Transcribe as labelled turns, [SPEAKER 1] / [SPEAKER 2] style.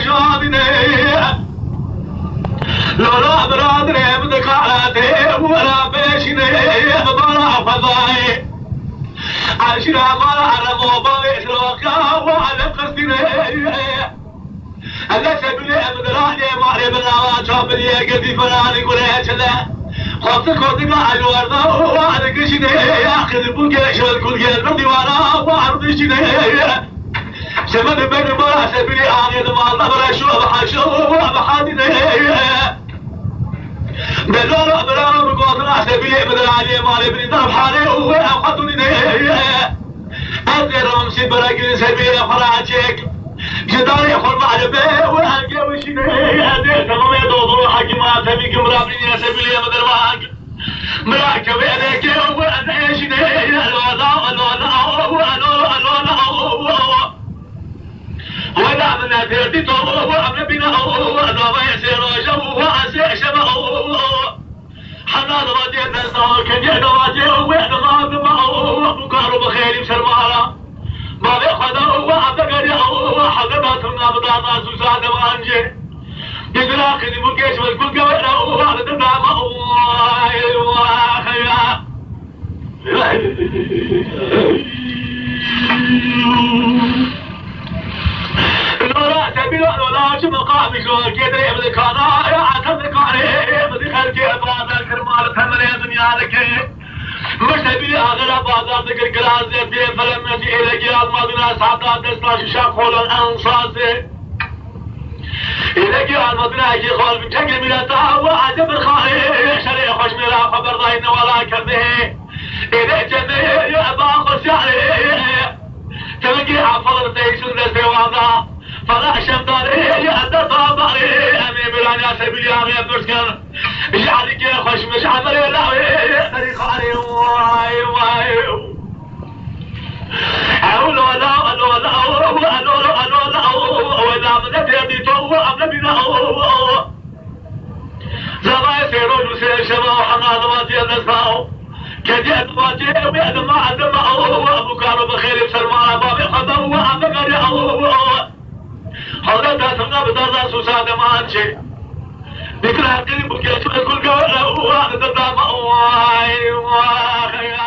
[SPEAKER 1] شادني لولا برادري بدكاراتي ولا بيشني بلا فضاي عشرة مرة موبايل روكا وعلى قصدي أنا سبلي أبدراني ماري بالله شابلي قدي فلاني قولي كذا خاطر خاطر على الورد وعلى قشني ياخذ بوكيش والكل قلبي ورا وعرض شني شمد بين مرا سبلي آخذ ما الله برشو بحشو بحادني بلورو بلورو بقوطنا سبلي بدراني ماري بني ضرب حالي وأخذني أدري رمسي برقل سبيل فراجك جداري خل معلبه وأنجي وشيني أدري تمام يدوضو حكيمات سبيك مرابرين يا سبيل يا مدرباك مراكب عليك وأنا شيني الوضع ولا من أدري تو وأمن بنا وأنا يسير وجو وأسير شبه حنان راجع نسا كنجد راجع وين غاب معه بكار بخير بسرمارة ما بيخدا هو عبدك هو حقبات من أبدا سوساد وانجي يقول أخذ بكيش والكل قوي هو عبد ما لا شو مقامي شو كده يبدي كانا يا عتب كاري يبدي خلكي بعد الكرمال ثمن يا دنيا لك مش تبي أغلى بازار ذكر كلاس زي فلم نجي إلى جال ما بنا سعادة دستاش شاقول الأنصاز إلى جال ما بنا يجي خال من شكل من التهوى عجب الخاري شري خوش ملا خبر ضاين ولا كذبه إلى جنة يا أبا خشاري تلقي حفظ تيسون ذي وضع فلا شمداري يا دفا باري أمي بلان يا سبيل يا أمي برسكن جعلك يا خوش مش عمري لا طريق علي واي واي أولو لا أولو لا أولو لا ولا من يدي تو أمنا بنا زما يسيرون وسير شبا وحنا ضواتي النساء كجيت واجي ويد ما عدم أبو كارو بخير بسرمانة بابي خضر وعبقر يا هذا داسمنا بدرنا سوساد ما أنشي ذكر هكذا بكيت كل قوة وهذا داسم واي واي